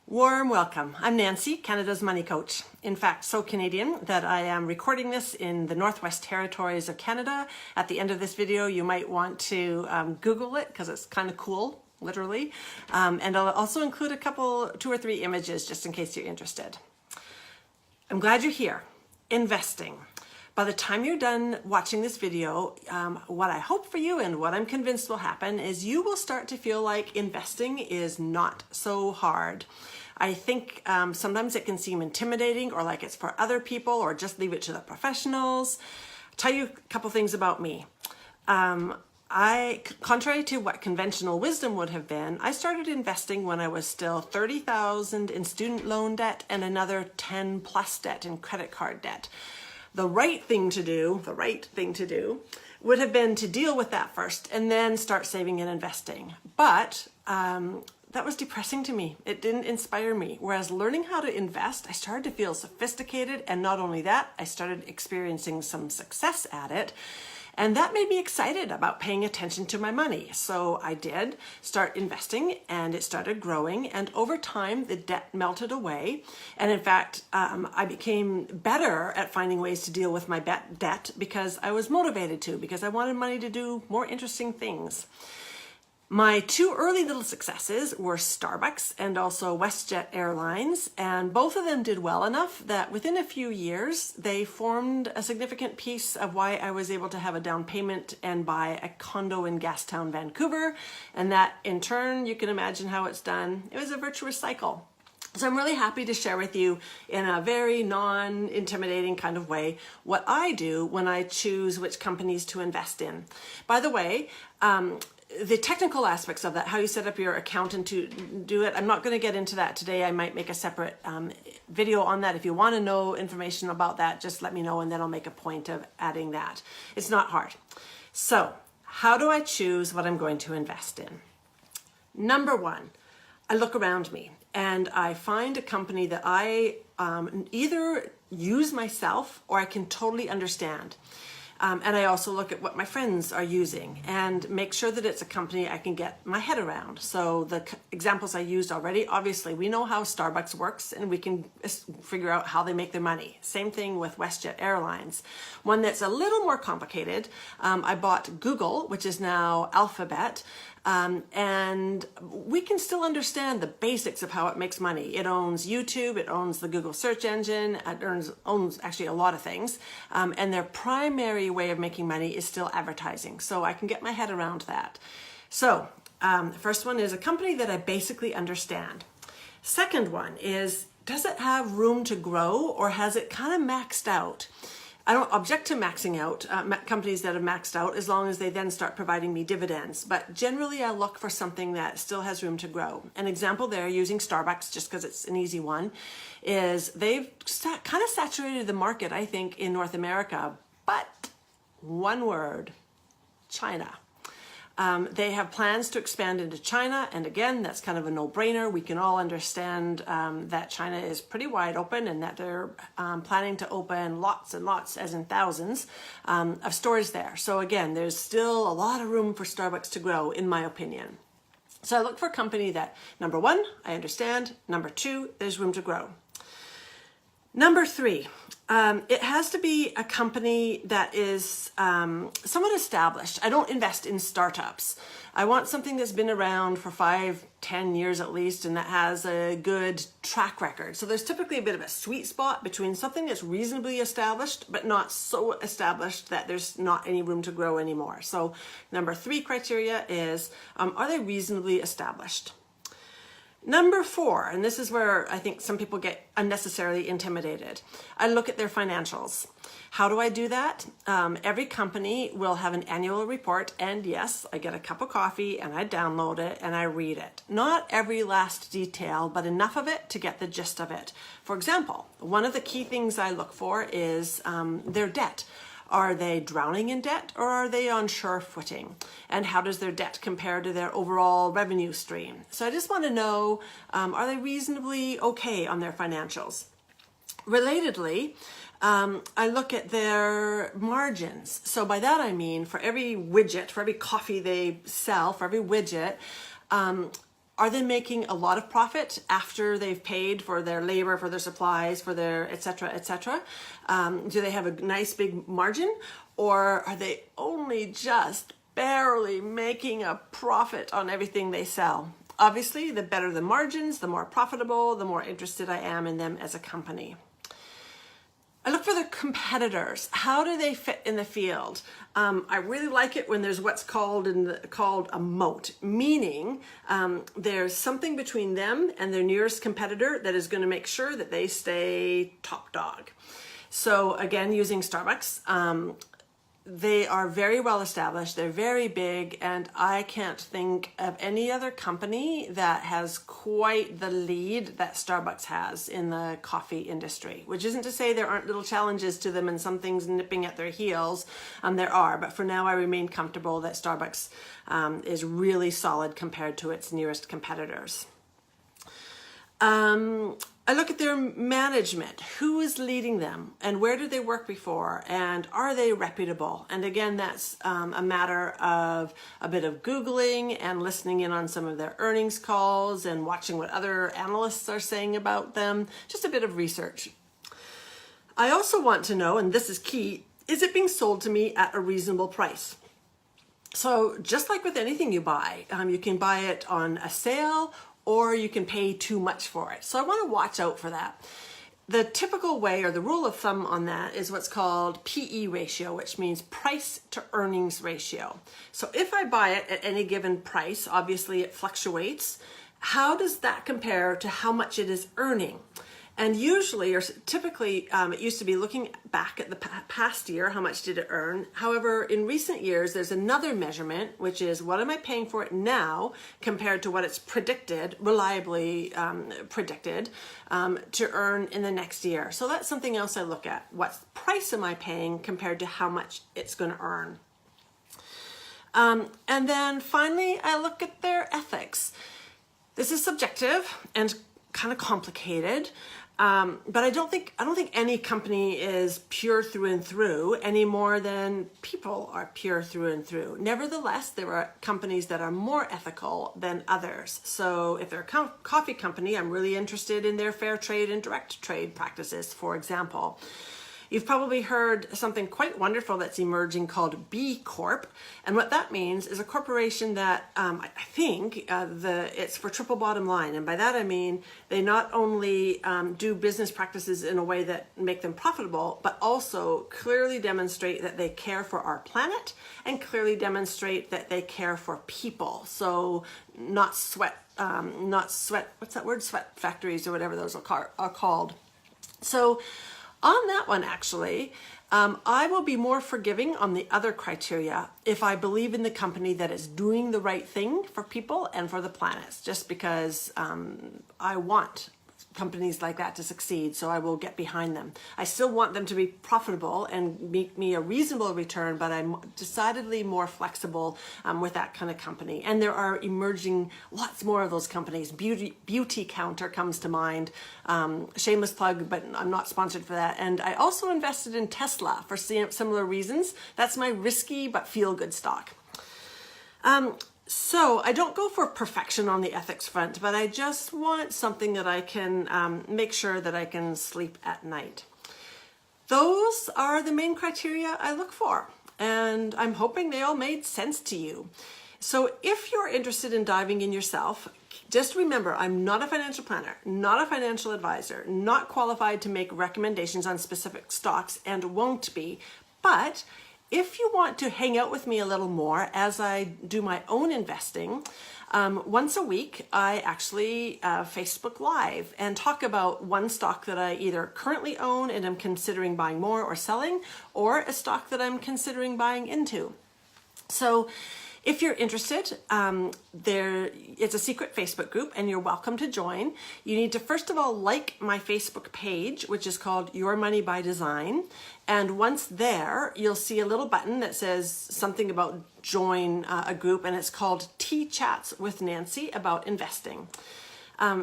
Warm welcome. I'm Nancy, Canada's money coach. In fact, so Canadian that I am recording this in the Northwest Territories of Canada. At the end of this video, you might want to Google it because it's kind of cool, literally. And I'll also include two or three images just in case you're interested. I'm glad you're here. Investing. By the time you're done watching this video, what I hope for you and what I'm convinced will happen is you will start to feel like investing is not so hard. I think sometimes it can seem intimidating or like it's for other people or just leave it to the professionals. I'll tell you a couple things about me. Contrary to what conventional wisdom would have been, I started investing when I was still $30,000 in student loan debt and another 10 plus debt in credit card debt. The right thing to do would have been to deal with that first and then start saving and investing. But that was depressing to me. It didn't inspire me. Whereas learning how to invest, I started to feel sophisticated. And not only that, I started experiencing some success at it. And that made me excited about paying attention to my money. So I did start investing and it started growing. And over time, the debt melted away. And in fact, I became better at finding ways to deal with my debt because I was motivated to, because I wanted money to do more interesting things. My two early little successes were Starbucks and also WestJet Airlines, and both of them did well enough that within a few years, they formed a significant piece of why I was able to have a down payment and buy a condo in Gastown, Vancouver. And that in turn, you can imagine how it's done. It was a virtuous cycle. So I'm really happy to share with you in a very non-intimidating kind of way what I do when I choose which companies to invest in. By the way, the technical aspects of that, how you set up your accountant to do it, I'm not going to get into that today. I might make a separate video on that. If you want to know information about that, just let me know and then I'll make a point of adding that. It's not hard. So how do I choose what I'm going to invest in? Number one, I look around me and I find a company that I either use myself or I can totally understand. And I also look at what my friends are using and make sure that it's a company I can get my head around. So the examples I used already, obviously we know how Starbucks works and we can figure out how they make their money. Same thing with WestJet Airlines. One that's a little more complicated, I bought Google, which is now Alphabet. And we can still understand the basics of how it makes money. It owns YouTube, it owns the Google search engine, it owns actually a lot of things. And their primary way of making money is still advertising. So I can get my head around that. So the first one is a company that I basically understand. Second one is, does it have room to grow or has it kind of maxed out? I don't object to maxing out, companies that have maxed out as long as they then start providing me dividends. But generally I look for something that still has room to grow. An example there, using Starbucks, just because it's an easy one, is they've kind of saturated the market, I think, in North America. But one word, China. They have plans to expand into China. And again, that's kind of a no-brainer. We can all understand that China is pretty wide open and that they're planning to open lots and lots, as in thousands, of stores there. So again, there's still a lot of room for Starbucks to grow, in my opinion. So I look for a company that, number one, I understand. Number two, there's room to grow. Number three, it has to be a company that is somewhat established. I don't invest in startups. I want something that's been around for 5-10 years at least and that has a good track record. So there's typically a bit of a sweet spot between something that's reasonably established but not so established that there's not any room to grow anymore. So number three criteria is, are they reasonably established? Number four, and this is where I think some people get unnecessarily intimidated. I look at their financials. How do I do that? Every company will have an annual report, and yes, I get a cup of coffee and I download it and I read it. Not every last detail, but enough of it to get the gist of it. For example, one of the key things I look for is their debt. Are they drowning in debt or are they on sure footing? And how does their debt compare to their overall revenue stream? So I just want to know, are they reasonably okay on their financials? Relatedly, I look at their margins. So by that I mean for every widget, for every coffee they sell, for every widget, Are they making a lot of profit after they've paid for their labor, for their supplies, for their et cetera, et cetera? Do they have a nice big margin, or are they only just barely making a profit on everything they sell? Obviously, the better the margins, the more profitable, the more interested I am in them as a company. I look for the competitors. How do they fit in the field? I really like it when there's what's called a moat, meaning there's something between them and their nearest competitor that is going to make sure that they stay top dog. So again, using Starbucks, they are very well established, they're very big, and I can't think of any other company that has quite the lead that Starbucks has in the coffee industry, which isn't to say there aren't little challenges to them and some things nipping at their heels. There are, but for now I remain comfortable that Starbucks is really solid compared to its nearest competitors. I look at their management. Who is leading them, and where did they work before, and are they reputable? And again, that's a matter of a bit of Googling and listening in on some of their earnings calls and watching what other analysts are saying about them. Just a bit of research. I also want to know, and this is key, is it being sold to me at a reasonable price? So just like with anything you buy, you can buy it on a sale, or you can pay too much for it. So I want to watch out for that. The typical way, or the rule of thumb on that, is what's called PE ratio, which means price to earnings ratio. So if I buy it at any given price, obviously it fluctuates. How does that compare to how much it is earning? And usually, or typically, it used to be looking back at the past year, how much did it earn? However, in recent years, there's another measurement, which is what am I paying for it now compared to what it's predicted, reliably predicted, to earn in the next year. So that's something else I look at. What price am I paying compared to how much it's going to earn? And then finally, I look at their ethics. This is subjective and kind of complicated. But I don't think any company is pure through and through any more than people are pure through and through. Nevertheless, there are companies that are more ethical than others. So if they're a coffee company, I'm really interested in their fair trade and direct trade practices, for example. You've probably heard something quite wonderful that's emerging called B Corp. And what that means is a corporation that I think it's for triple bottom line. And by that I mean they not only do business practices in a way that make them profitable, but also clearly demonstrate that they care for our planet and clearly demonstrate that they care for people. So not sweat, what's that word? Sweat factories or whatever those are called. So on that one, actually, I will be more forgiving on the other criteria if I believe in the company that is doing the right thing for people and for the planet, just because I want companies like that to succeed, so I will get behind them. I still want them to be profitable and make me a reasonable return, but I'm decidedly more flexible with that kind of company. And there are emerging lots more of those companies. Beauty Counter comes to mind. Shameless plug, but I'm not sponsored for that. And I also invested in Tesla for similar reasons. That's my risky but feel-good stock. So I don't go for perfection on the ethics front, but I just want something that I can make sure that I can sleep at night. Those are the main criteria I look for, and I'm hoping they all made sense to you. So if you're interested in diving in yourself, just remember, I'm not a financial planner, not a financial advisor, not qualified to make recommendations on specific stocks, and won't be, but if you want to hang out with me a little more as I do my own investing, once a week I actually Facebook Live and talk about one stock that I either currently own and am considering buying more or selling, or a stock that I'm considering buying into. So if you're interested, it's a secret Facebook group and you're welcome to join. You need to first of all like my Facebook page, which is called Your Money by Design. And once there, you'll see a little button that says something about join a group, and it's called Tea Chats with Nancy about investing.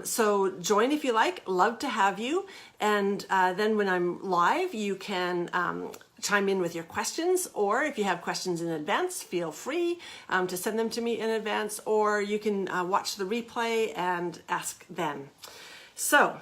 So join if you like, love to have you. And then when I'm live, you can chime in with your questions, or if you have questions in advance, feel free to send them to me in advance, or you can watch the replay and ask then. So,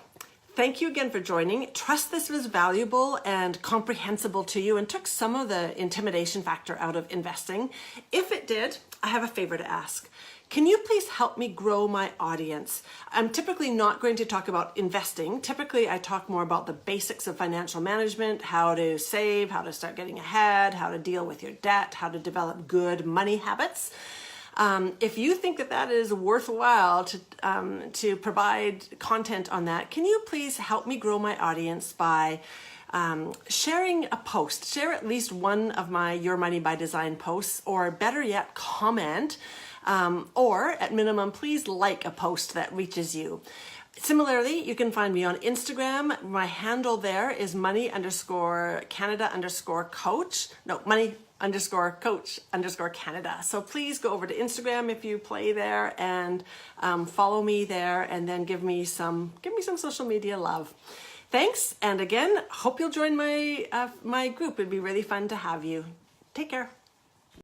thank you again for joining. Trust this was valuable and comprehensible to you and took some of the intimidation factor out of investing. If it did, I have a favor to ask. Can you please help me grow my audience? I'm typically not going to talk about investing. Typically, I talk more about the basics of financial management, how to save, how to start getting ahead, how to deal with your debt, how to develop good money habits. If you think that that is worthwhile to provide content on that, can you please help me grow my audience by sharing a post? Share at least one of my Your Money by Design posts, or better yet, comment, or at minimum, please like a post that reaches you. Similarly, you can find me on Instagram. My handle there is money_Canada_coach. No, money_coach_Canada. So please go over to Instagram if you play there and follow me there, and then give me some social media love. Thanks, and again, hope you'll join my group. It'd be really fun to have you. Take care.